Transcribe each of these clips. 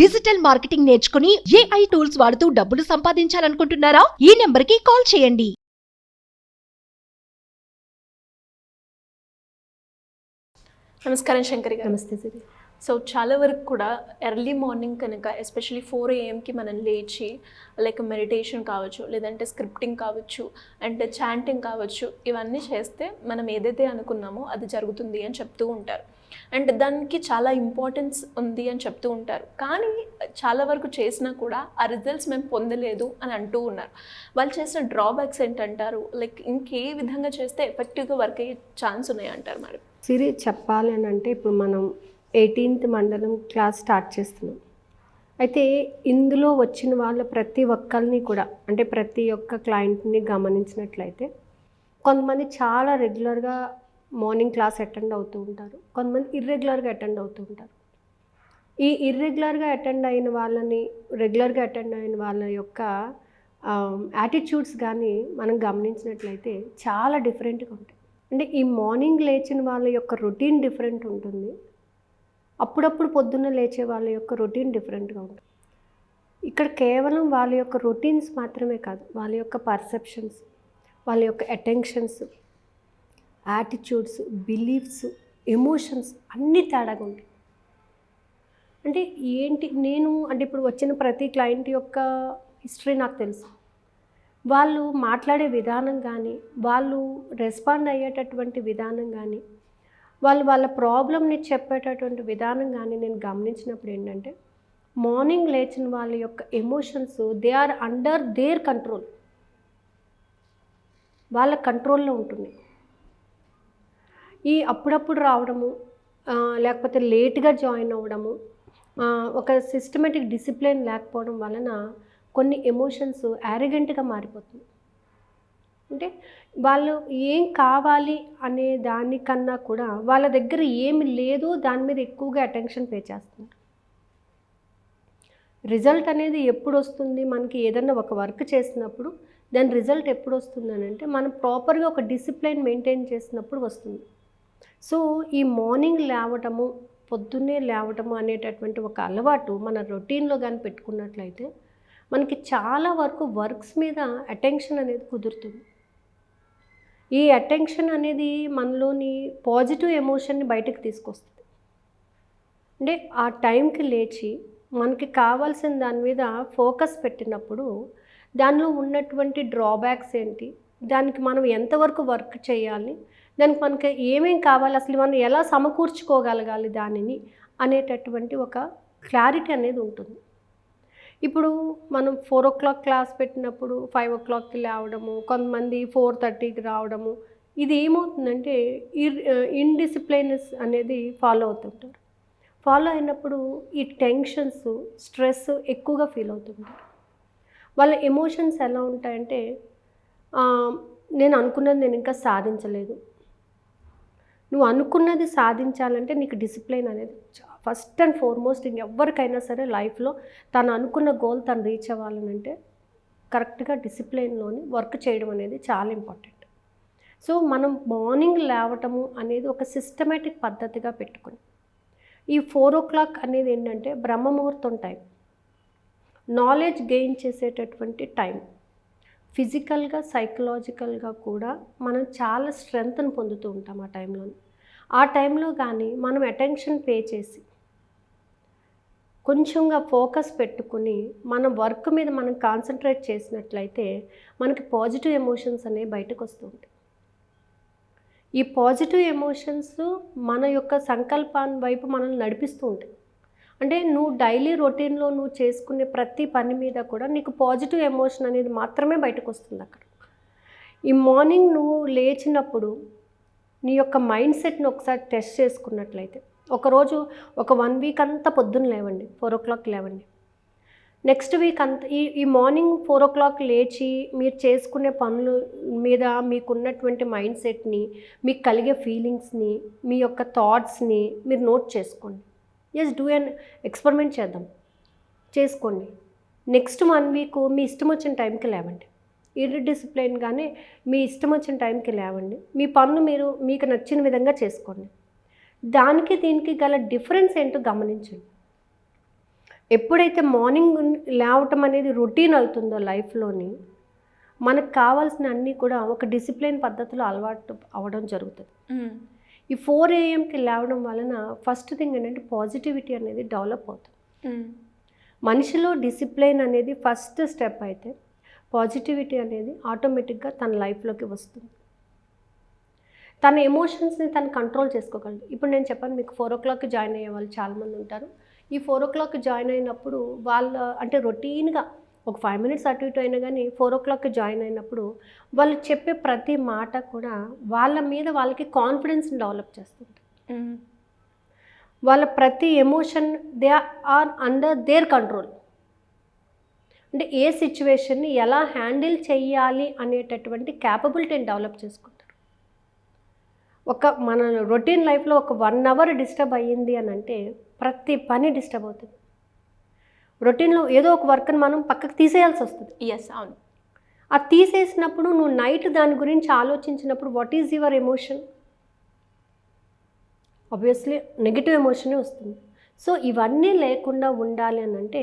Digital marketing నేర్చుకుని AI tools వాడుతూ డబ్బులు సంపాదించాలనుకుంటున్నారా? ఈ నెంబర్కి కాల్ చేయండి. నమస్కారం శంకరి గారు. నమస్తే సిరి. సో చాలా వరకు కూడా ఎర్లీ మార్నింగ్ కనుక ఎస్పెషలీ 4 AM మనం లేచి లైక్ మెడిటేషన్ కావచ్చు, లేదంటే స్క్రిప్టింగ్ కావచ్చు, అండ్ చాంటింగ్ కావచ్చు, ఇవన్నీ చేస్తే మనం ఏదైతే అనుకున్నామో అది జరుగుతుంది అని చెప్తూ ఉంటారు. అండ్ దానికి చాలా ఇంపార్టెన్స్ ఉంది అని చెప్తూ ఉంటారు. కానీ చాలా వరకు చేసినా కూడా ఆ రిజల్ట్స్ మేము పొందలేదు అని అంటూ ఉన్నారు. వాళ్ళు చేసిన డ్రాబ్యాక్స్ ఏంటంటారు? లైక్ ఇంకే విధంగా చేస్తే ఎఫెక్టివ్గా వర్క్ అయ్యే ఛాన్స్ ఉన్నాయంటారు మేడం? సిరి, చెప్పాలి అని అంటే ఇప్పుడు మనం 18th మండలం క్లాస్ స్టార్ట్ చేస్తున్నాం. అయితే ఇందులో వచ్చిన వాళ్ళ ప్రతి ఒక్కరిని కూడా, అంటే ప్రతి ఒక్క క్లయింట్ని గమనించినట్లయితే కొంతమంది చాలా రెగ్యులర్గా మార్నింగ్ క్లాస్ అటెండ్ అవుతూ ఉంటారు, కొంతమంది ఇర్రెగ్యులర్గా అటెండ్ అవుతూ ఉంటారు. ఈ ఇర్రెగ్యులర్గా అటెండ్ అయిన వాళ్ళని, రెగ్యులర్గా అటెండ్ అయిన వాళ్ళ యొక్క యాటిట్యూడ్స్ కానీ మనం గమనించినట్లయితే చాలా డిఫరెంట్గా ఉంటాయి. అంటే ఈ మార్నింగ్ లేచిన వాళ్ళ యొక్క రొటీన్ డిఫరెంట్ ఉంటుంది, అప్పుడప్పుడు పొద్దున్న లేచే వాళ్ళ యొక్క రొటీన్ డిఫరెంట్గా ఉంటుంది. ఇక్కడ కేవలం వాళ్ళ యొక్క రొటీన్స్ మాత్రమే కాదు, వాళ్ళ యొక్క పర్సెప్షన్స్, వాళ్ళ యొక్క అటెన్షన్స్, యాటిట్యూడ్స్, బిలీఫ్స్, ఎమోషన్స్ అన్నీ తేడాగా ఉంటాయి. అంటే ఏంటి, అంటే ఇప్పుడు వచ్చిన ప్రతి క్లయింట్ యొక్క హిస్టరీ నాకు తెలుసు. వాళ్ళు మాట్లాడే విధానం కానీ, వాళ్ళు రెస్పాండ్ అయ్యేటటువంటి విధానం కానీ, వాళ్ళ ప్రాబ్లమ్ని చెప్పేటటువంటి విధానం కానీ నేను గమనించినప్పుడు ఏంటంటే, మార్నింగ్ లేచిన వాళ్ళ యొక్క emotions they are under their control, వాళ్ళ కంట్రోల్లో ఉంటుంది. ఈ అప్పుడప్పుడు రావడము, లేకపోతే లేట్గా జాయిన్ అవ్వడము, ఒక సిస్టమేటిక్ డిసిప్లిన్ లేకపోవడం వలన కొన్ని ఎమోషన్స్ యారగెంట్గా మారిపోతుంది. అంటే వాళ్ళు ఏం కావాలి అనే దానికన్నా కూడా వాళ్ళ దగ్గర ఏమి లేదో దాని మీద ఎక్కువగా అటెన్షన్ పే చేస్తున్నారు. రిజల్ట్ అనేది ఎప్పుడు వస్తుంది? మనకి ఏదన్నా ఒక వర్క్ చేసినప్పుడు దాని రిజల్ట్ ఎప్పుడు వస్తుంది అని అంటే, మనం ప్రాపర్గా ఒక డిసిప్లిన్ మెయింటైన్ చేసినప్పుడు వస్తుంది. సో ఈ మార్నింగ్ లేవటము, పొద్దున్నే లేవటము అనేటటువంటి ఒక అలవాటు మన రొటీన్లో కానీ పెట్టుకున్నట్లయితే మనకి చాలా వరకు వర్క్స్ మీద అటెన్షన్ అనేది కుదురుతుంది. ఈ అటెన్షన్ అనేది మనలోని పాజిటివ్ ఎమోషన్ని బయటకు తీసుకొస్తుంది. అంటే ఆ టైంకి లేచి మనకి కావాల్సిన దాని మీద ఫోకస్ పెట్టినప్పుడు దానిలో ఉన్నటువంటి డ్రాబ్యాక్స్ ఏంటి, దానికి మనం ఎంతవరకు వర్క్ చేయాలి, దానికి మనకి ఏమేం కావాలి, అసలు మనం ఎలా సమకూర్చుకోగలగాలి దానిని అనేటటువంటి ఒక క్లారిటీ అనేది ఉంటుంది. ఇప్పుడు మనం 4 o'clock క్లాస్ పెట్టినప్పుడు 5 o'clockకి లేవడము, కొంతమంది 4:30కి రావడము, ఇది ఏమవుతుందంటే ఇన్డిసిప్లైనెస్ అనేది ఫాలో అవుతుంటారు. ఫాలో అయినప్పుడు ఈ టెన్షన్స్, స్ట్రెస్ ఎక్కువగా ఫీల్ అవుతుంటారు. వాళ్ళ ఎమోషన్స్ ఎలా ఉంటాయంటే, నేను అనుకున్నది నేను ఇంకా సాధించలేదు. నువ్వు అనుకున్నది సాధించాలంటే నీకు డిసిప్లిన్ అనేది ఫస్ట్ అండ్ ఫార్మోస్ట్. ఎవరికైనా సరే లైఫ్లో తను అనుకున్న గోల్ తను రీచ్ అవ్వాలనంటే కరెక్ట్గా డిసిప్లిన్లోని వర్క్ చేయడం అనేది చాలా ఇంపార్టెంట్. సో మనం మార్నింగ్ లేవటము అనేది ఒక సిస్టమేటిక్ పద్ధతిగా పెట్టుకుని, ఈ 4 o'clock అనేది ఏంటంటే బ్రహ్మముహూర్తం టైం, నాలెడ్జ్ గెయిన్ చేసేటటువంటి టైం. ఫిజికల్గా, సైకలాజికల్గా కూడా మనం చాలా స్ట్రెంగ్త్ని పొందుతూ ఉంటాం ఆ టైంలో. ఆ టైంలో కానీ మనం అటెన్షన్ పే చేసి కొంచెంగా ఫోకస్ పెట్టుకుని మన వర్క్ మీద మనం కాన్సన్ట్రేట్ చేసినట్లయితే మనకి పాజిటివ్ ఎమోషన్స్ అనేవి బయటకు వస్తూ ఉంటాయి. ఈ పాజిటివ్ ఎమోషన్స్ మన యొక్క సంకల్పాన్ని వైపు మనల్ని నడిపిస్తూ ఉంటాయి. అంటే నువ్వు డైలీ రొటీన్లో నువ్వు చేసుకునే ప్రతి పని మీద కూడా నీకు పాజిటివ్ ఎమోషన్ అనేది మాత్రమే బయటకు వస్తుంది. అక్కడ ఈ మార్నింగ్ నువ్వు లేచినప్పుడు నీ యొక్క మైండ్ సెట్ని ఒకసారి టెస్ట్ చేసుకున్నట్లయితే, ఒకరోజు ఒక 1 week అంతా పొద్దున్న లేవండి, 4 o'clock లేవండి. నెక్స్ట్ వీక్ అంతా ఈ మార్నింగ్ 4 o'clock లేచి మీరు చేసుకునే పనుల మీద మీకున్నటువంటి మైండ్ సెట్ని, మీకు కలిగే ఫీలింగ్స్ని, మీ యొక్క థాట్స్ని మీరు నోట్ చేసుకోండి. డూ అండ్ ఎక్స్పెరిమెంట్ చేద్దాం, చేసుకోండి. నెక్స్ట్ 1 week మీ ఇష్టం వచ్చిన టైంకి లేవండి. డిసిప్లైన్గానే మీ ఇష్టం వచ్చిన టైంకి లేవండి. మీ పనులు మీకు నచ్చిన విధంగా చేసుకోండి. దానికి దీనికి గల డిఫరెన్స్ ఏంటో గమనించండి. ఎప్పుడైతే మార్నింగ్ లేవటం అనేది రొటీన్ అవుతుందో లైఫ్లోని, మనకు కావాల్సిన అన్నీ కూడా ఒక డిసిప్లిన్ పద్ధతిలో అలవాటు అవ్వడం జరుగుతుంది. ఈ 4 AM లేవడం వలన ఫస్ట్ థింగ్ ఏంటంటే పాజిటివిటీ అనేది డెవలప్ అవుతుంది. మనిషిలో డిసిప్లిన్ అనేది ఫస్ట్ స్టెప్ అయితే పాజిటివిటీ అనేది ఆటోమేటిక్గా తన లైఫ్లోకి వస్తుంది. తన ఎమోషన్స్ని తను కంట్రోల్ చేసుకోగలడు. ఇప్పుడు నేను చెప్పాను మీకు 4 o'clock జాయిన్ అయ్యే వాళ్ళు చాలామంది ఉంటారు. ఈ 4 o'clock జాయిన్ అయినప్పుడు వాళ్ళ అంటే రొటీన్గా ఒక 5 minutes అటు ఇటు అయినా కానీ 4 o'clock జాయిన్ అయినప్పుడు వాళ్ళు చెప్పే ప్రతి మాట కూడా వాళ్ళ మీద వాళ్ళకి కాన్ఫిడెన్స్ని డెవలప్ చేస్తుంది. వాళ్ళ ప్రతి emotion they are under their control. అంటే ఏ సిచ్యువేషన్ని ఎలా హ్యాండిల్ చేయాలి అనేటటువంటి క్యాపబిలిటీని డెవలప్ చేసుకుంటారు. మన రొటీన్ లైఫ్లో ఒక 1 hour డిస్టర్బ్ అయ్యింది అని అంటే ప్రతి పని డిస్టర్బ్ అవుతుంది. రొటీన్లో ఏదో ఒక వర్క్ని మనం పక్కకు తీసేయాల్సి వస్తుంది. అవును. ఆ తీసేసినప్పుడు నువ్వు నైట్ దాని గురించి ఆలోచించినప్పుడు what is your emotion? Obviously negative ఎమోషనే వస్తుంది. సో ఇవన్నీ లేకుండా ఉండాలి అని అంటే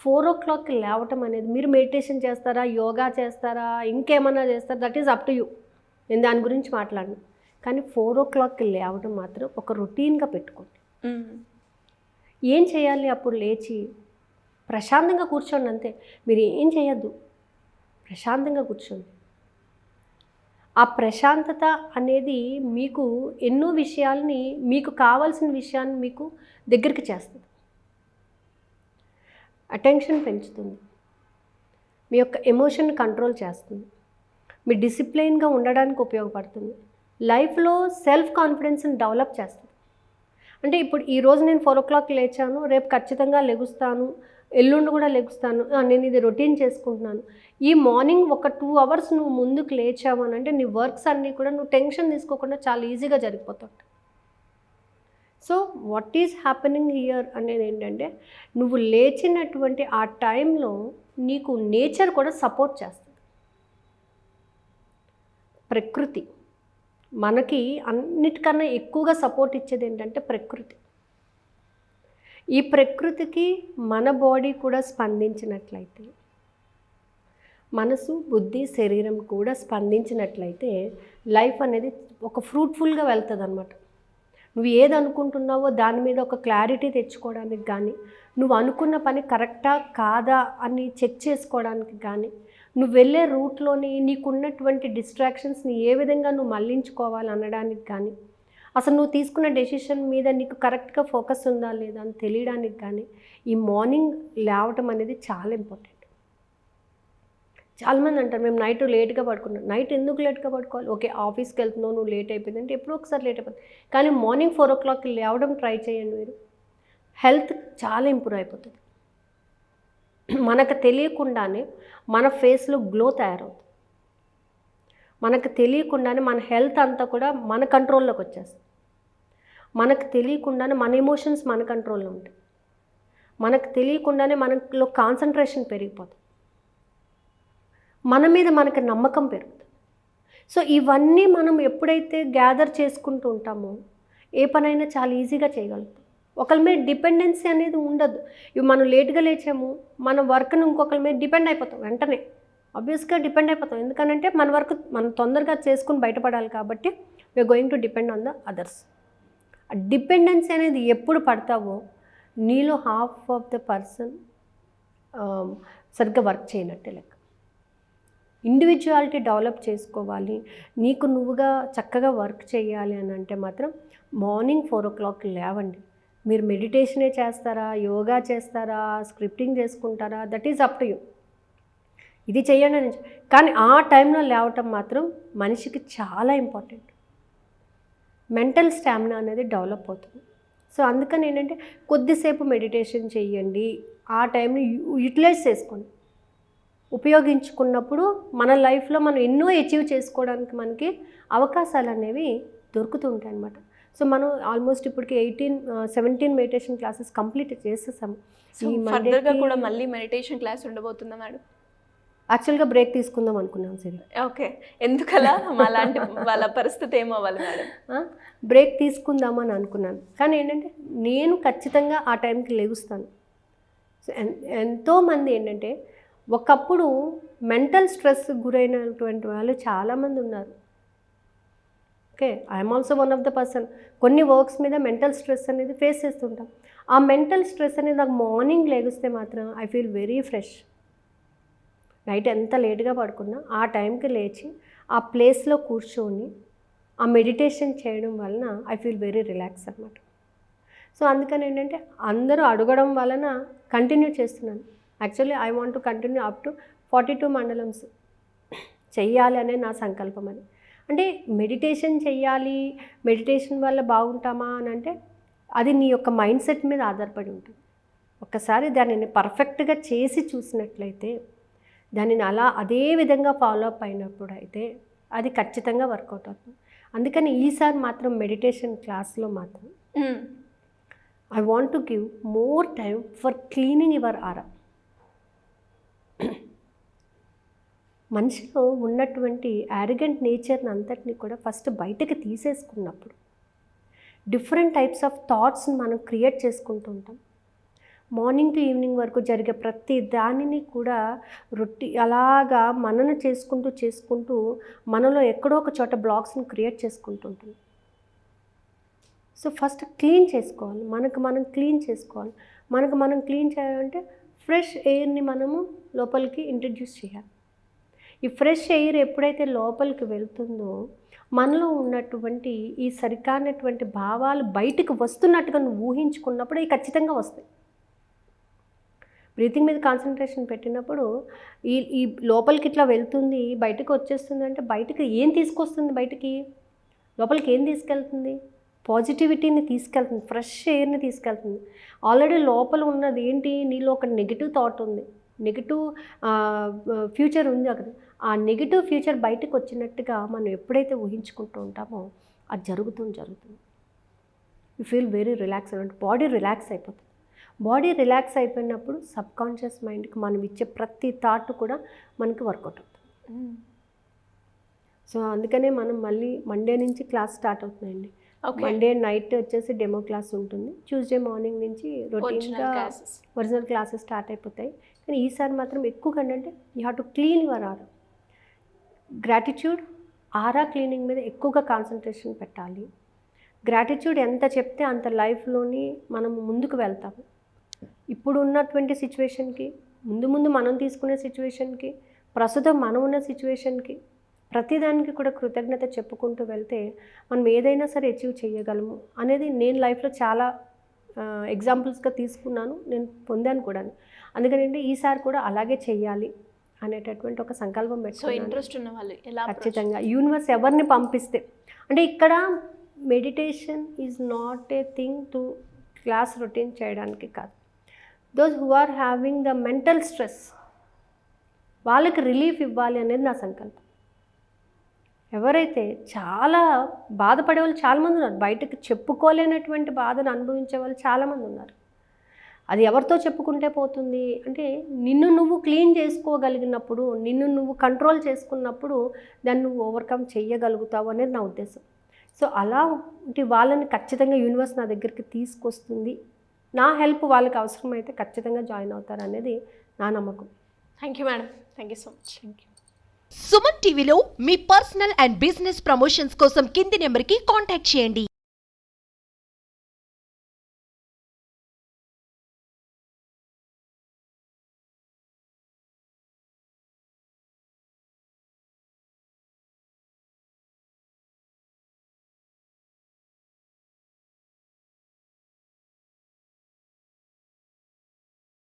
4 o'clock లేవటం అనేది, మీరు మెడిటేషన్ చేస్తారా, యోగా చేస్తారా, ఇంకేమన్నా చేస్తారా, that is up to you. నేను దాని గురించి మాట్లాడను. కానీ 4 o'clock లేవడం మాత్రం ఒక రొటీన్గా పెట్టుకోండి. ఏం చేయాలి? అప్పుడు లేచి ప్రశాంతంగా కూర్చోండి, అంతే. మీరు ఏం చేయొద్దు, ప్రశాంతంగా కూర్చోండి. ఆ ప్రశాంతత అనేది మీకు ఎన్నో విషయాల్ని, మీకు కావాల్సిన విషయాన్ని మీకు దగ్గరికి చేస్తుంది. అటెన్షన్ పెంచుతుంది, మీ యొక్క ఎమోషన్ కంట్రోల్ చేస్తుంది, మీ డిసిప్లైన్గా ఉండడానికి ఉపయోగపడుతుంది, లైఫ్లో సెల్ఫ్ కాన్ఫిడెన్స్ని డెవలప్ చేస్తుంది. అంటే ఇప్పుడు ఈరోజు నేను 4 o'clock లేచాను, రేపు ఖచ్చితంగా లెగుస్తాను, ఎల్లుండి కూడా లెగుస్తాను, నేను ఇది రొటీన్ చేసుకుంటున్నాను. ఈ మార్నింగ్ ఒక 2 hours నువ్వు ముందుకు లేచావు అని అంటే నీ వర్క్స్ అన్నీ కూడా నువ్వు టెన్షన్ తీసుకోకుండా చాలా ఈజీగా జరిగిపోతాయి. So what is happening here అనేది ఏంటంటే, నువ్వు లేచినటువంటి ఆ టైంలో నీకు నేచర్ కూడా సపోర్ట్ చేస్తుంది. ప్రకృతి మనకి అన్నిటికన్నా ఎక్కువగా సపోర్ట్ ఇచ్చేది ఏంటంటే ప్రకృతి. ఈ ప్రకృతికి మన బాడీ కూడా స్పందించినట్లయితే, మనసు, బుద్ధి, శరీరం కూడా స్పందించినట్లయితే లైఫ్ అనేది ఒక ఫ్రూట్ఫుల్గా వెళ్తుంది అన్నమాట. నువ్వు ఏది అనుకుంటున్నావో దాని మీద ఒక క్లారిటీ తెచ్చుకోవడానికి కానీ, నువ్వు అనుకున్న పని కరెక్టా కాదా అని చెక్ చేసుకోవడానికి కానీ, నువ్వు వెళ్ళే రూట్లోని నీకున్నటువంటి డిస్ట్రాక్షన్స్ని ఏ విధంగా నువ్వు మళ్ళించుకోవాలి అనడానికి కానీ, అసలు నువ్వు తీసుకున్న డెసిషన్ మీద నీకు కరెక్ట్గా ఫోకస్ ఉందా లేదా అని తెలియడానికి కానీ ఈ మార్నింగ్ లేవటం అనేది చాలా ఇంపార్టెంట్. చాలామంది అంటారు మేము నైట్ లేట్గా పడుకున్నాం. నైట్ ఎందుకు లేట్గా పడుకోవాలి? ఓకే, ఆఫీస్కి వెళ్తున్నావు, నువ్వు లేట్ అయిపోయింది అంటే ఎప్పుడో ఒకసారి లేట్ అయిపోతుంది. కానీ మార్నింగ్ 4 o'clock లేవడం ట్రై చేయండి. మీరు హెల్త్ చాలా ఇంప్రూవ్ అయిపోతుంది. మనకు తెలియకుండానే మన ఫేస్లో గ్లో తయారవుతుంది. మనకు తెలియకుండానే మన హెల్త్ అంతా కూడా మన కంట్రోల్లోకి వచ్చేస్తుంది. మనకు తెలియకుండానే మన ఎమోషన్స్ మన కంట్రోల్లో ఉంటాయి. మనకు తెలియకుండానే మనలో కాన్సన్ట్రేషన్ పెరిగిపోతుంది. మన మీద మనకు నమ్మకం పెరుగుతుంది. సో ఇవన్నీ మనం ఎప్పుడైతే గ్యాదర్ చేసుకుంటూ ఉంటామో ఏ పనైనా చాలా ఈజీగా చేయగలుగుతాం. ఒకరి మీద డిపెండెన్సీ అనేది ఉండదు. ఇవి మనం లేట్గా లేచాము, మన వర్క్ని ఇంకొకరి మీద డిపెండ్ అయిపోతాం. వెంటనే ఆబ్వియస్గా డిపెండ్ అయిపోతాం. ఎందుకంటే మన వర్క్ మనం తొందరగా చేసుకుని బయటపడాలి కాబట్టి we are going to depend on the others. ఆ డిపెండెన్సీ అనేది ఎప్పుడు పడతావో నీలో హాఫ్ ఆఫ్ ద పర్సన్ సరిగ్గా వర్క్ చేయనట్టే లెక్క. ఇండివిజువాలిటీ డెవలప్ చేసుకోవాలి, నీకు నువ్వుగా చక్కగా వర్క్ చేయాలి అని అంటే మాత్రం మార్నింగ్ 4 o'clock లేవండి. మీరు మెడిటేషనే చేస్తారా, యోగా చేస్తారా, స్క్రిప్టింగ్ చేసుకుంటారా, that is up to you. ఇది చెయ్యండి అని, కానీ ఆ టైంలో లేవటం మాత్రం మనిషికి చాలా ఇంపార్టెంట్. మెంటల్ స్టామినా అనేది డెవలప్ అవుతుంది. సో అందుకని ఏంటంటే కొద్దిసేపు మెడిటేషన్ చెయ్యండి, ఆ టైంని యూటిలైజ్ చేసుకోండి. ఉపయోగించుకున్నప్పుడు మన లైఫ్లో మనం ఎన్నో అచీవ్ చేసుకోవడానికి మనకి అవకాశాలు అనేవి దొరుకుతూ ఉంటాయి అన్నమాట. సో మనం ఆల్మోస్ట్ ఇప్పటికి 17 మెడిటేషన్ క్లాసెస్ కంప్లీట్ చేసేసాము. ఫర్దర్గా కూడా మళ్ళీ మెడిటేషన్ క్లాస్ ఉండబోతుందా మేడం? యాక్చువల్గా బ్రేక్ తీసుకుందాం అనుకున్నాం సరే. ఓకే, ఎందుకలా? అలాంటి వాళ్ళ పరిస్థితి ఏమవ్వాలి మేడం? బ్రేక్ తీసుకుందామని అనుకున్నాను, కానీ ఏంటంటే నేను ఖచ్చితంగా ఆ టైంకి లెగుస్తాను. సో ఎంతోమంది ఏంటంటే ఒకప్పుడు మెంటల్ స్ట్రెస్ గురైనటువంటి వాళ్ళు చాలామంది ఉన్నారు. Okay, I'm also one of the person. కొన్ని వర్క్స్ మీద మెంటల్ స్ట్రెస్ అనేది ఫేస్ చేస్తుంటాం. ఆ మెంటల్ స్ట్రెస్ అనేది నాకు మార్నింగ్ లేగిస్తే మాత్రం I feel very fresh. Night ఎంత లేట్గా పడుకున్నా ఆ టైంకి లేచి ఆ ప్లేస్లో కూర్చొని ఆ మెడిటేషన్ చేయడం వలన ఐ ఫీల్ వెరీ రిలాక్స్ అనమాట. సో అందుకని ఏంటంటే అందరూ అడగడం వలన కంటిన్యూ చేస్తున్నాను. Actually I want to continue up to 42 మండలమ్స్ చెయ్యాలి అనే నా సంకల్పం. అని అంటే మెడిటేషన్ చెయ్యాలి, మెడిటేషన్ వల్ల బాగుంటామా అని అంటే అది నీ యొక్క మైండ్ సెట్ మీద ఆధారపడి ఉంటుంది. ఒక్కసారి దానిని పర్ఫెక్ట్గా చేసి చూసినట్లయితే, దానిని అలా అదే విధంగా ఫాలో అప్ అయినప్పుడు అయితే అది ఖచ్చితంగా వర్కౌట్ అవుతుంది. అందుకని ఈసారి మాత్రం మెడిటేషన్ క్లాస్లో మాత్రం I want to give more time for cleaning your aura. మనిషిలో ఉన్నటువంటి యారిగెంట్ నేచర్ని అంతటిని కూడా ఫస్ట్ బయటకు తీసేసుకున్నప్పుడు డిఫరెంట్ టైప్స్ ఆఫ్ థాట్స్ని మనం క్రియేట్ చేసుకుంటూ ఉంటాం. మార్నింగ్ టు ఈవినింగ్ వరకు జరిగే ప్రతి దానిని కూడా అలాగా మనన చేసుకుంటూ మనలో ఎక్కడో ఒక చోట బ్లాక్స్ని క్రియేట్ చేసుకుంటూ ఉంటుంది. సో ఫస్ట్ క్లీన్ చేసుకోవాలి, మనకు మనం క్లీన్ చేసుకోవాలి. మనం క్లీన్ చేయాలంటే ఫ్రెష్ ఎయిర్ని మనము లోపలికి ఇంట్రడ్యూస్ చేయాలి. ఈ ఫ్రెష్ ఎయిర్ ఎప్పుడైతే లోపలికి వెళ్తుందో మనలో ఉన్నటువంటి ఈ సరికానటువంటి భావాలు బయటకు వస్తున్నట్టుగా నువ్వు ఊహించుకున్నప్పుడు అవి ఖచ్చితంగా వస్తాయి. బ్రీతింగ్ మీద కాన్సన్ట్రేషన్ పెట్టినప్పుడు ఈ లోపలికి ఇట్లా వెళ్తుంది, బయటకు వచ్చేస్తుంది అంటే బయటకు ఏం తీసుకొస్తుంది, బయటికి లోపలికి ఏం తీసుకెళ్తుంది? పాజిటివిటీని తీసుకెళ్తుంది, ఫ్రెష్ ఎయిర్ని తీసుకెళ్తుంది. ఆల్రెడీ లోపల ఉన్నది ఏంటి, నీలో ఒక నెగిటివ్ థాట్ ఉంది, నెగిటివ్ ఫ్యూచర్ ఉంది అక్కడ. ఆ నెగిటివ్ ఫ్యూచర్ బయటకు వచ్చినట్టుగా మనం ఎప్పుడైతే ఊహించుకుంటూ ఉంటామో అది జరుగుతుంది. యూ ఫీల్ వెరీ రిలాక్స్ అంటే బాడీ రిలాక్స్ అయిపోతుంది. బాడీ రిలాక్స్ అయిపోయినప్పుడు సబ్కాన్షియస్ మైండ్కి మనం ఇచ్చే ప్రతి థాట్ కూడా మనకి వర్కౌట్ అవుతుంది. సో అందుకనే మనం మళ్ళీ మండే నుంచి క్లాస్ స్టార్ట్ అవుతుందండి. మండే నైట్ వచ్చేసి డెమో క్లాస్ ఉంటుంది. ట్యూస్డే మార్నింగ్ నుంచి రొటీన్గా ఒరిజినల్ క్లాసెస్ స్టార్ట్ అయిపోతాయి. కానీ ఈసారి మాత్రం ఎక్కువగా ఏంటంటే you have to clean your aura. Gratitude, aura cleaning మీద ఎక్కువగా కాన్సన్ట్రేషన్ పెట్టాలి. గ్రాటిట్యూడ్ ఎంత చెప్తే అంత లైఫ్లోని మనం ముందుకు వెళ్తాము. ఇప్పుడు ఉన్నటువంటి సిచ్యువేషన్కి, ముందు మనం తీసుకునే సిచ్యువేషన్కి, ప్రస్తుతం మనం ఉన్న సిచ్యువేషన్కి, ప్రతిదానికి కూడా కృతజ్ఞత చెప్పుకుంటూ వెళ్తే మనం ఏదైనా సరే అచీవ్ చేయగలము అనేది నేను లైఫ్లో చాలా ఎగ్జాంపుల్స్గా తీసుకున్నాను, నేను పొందాను కూడా. అందుకని ఈసారి కూడా అలాగే చెయ్యాలి అనేటటువంటి ఒక సంకల్పం పెట్టుకున్నాను. ఇంట్రెస్ట్ ఉన్న వాళ్ళు ఖచ్చితంగా యూనివర్స్ ఎవరిని పంపిస్తే, అంటే ఇక్కడ meditation is not a thing to class routine చేయడానికి కాదు. Those who are having the mental stress వాళ్ళకి రిలీఫ్ ఇవ్వాలి అనేది నా సంకల్పం. ఎవరైతే చాలా బాధపడే వాళ్ళు చాలామంది ఉన్నారు, బయటకు చెప్పుకోలేనటువంటి బాధను అనుభవించే వాళ్ళు చాలామంది ఉన్నారు. అది ఎవరితో చెప్పుకుంటే పోతుంది అంటే నిన్ను నువ్వు క్లీన్ చేసుకోగలిగినప్పుడు, నిన్ను నువ్వు కంట్రోల్ చేసుకున్నప్పుడు దాన్ని నువ్వు ఓవర్కమ్ చేయగలుగుతావు అనేది నా ఉద్దేశం. సో అలాంటి వాళ్ళని ఖచ్చితంగా యూనివర్స్ నా దగ్గరికి తీసుకొస్తుంది. నా హెల్ప్ వాళ్ళకి అవసరమైతే ఖచ్చితంగా జాయిన్ అవుతారు అనేది నా నమ్మకం. Thank you madam, thank you so much. Thank you. Suman టీవీలో మీ పర్సనల్ అండ్ బిజినెస్ ప్రమోషన్స్ కోసం కింది నెంబర్కి కాంటాక్ట్ చేయండి.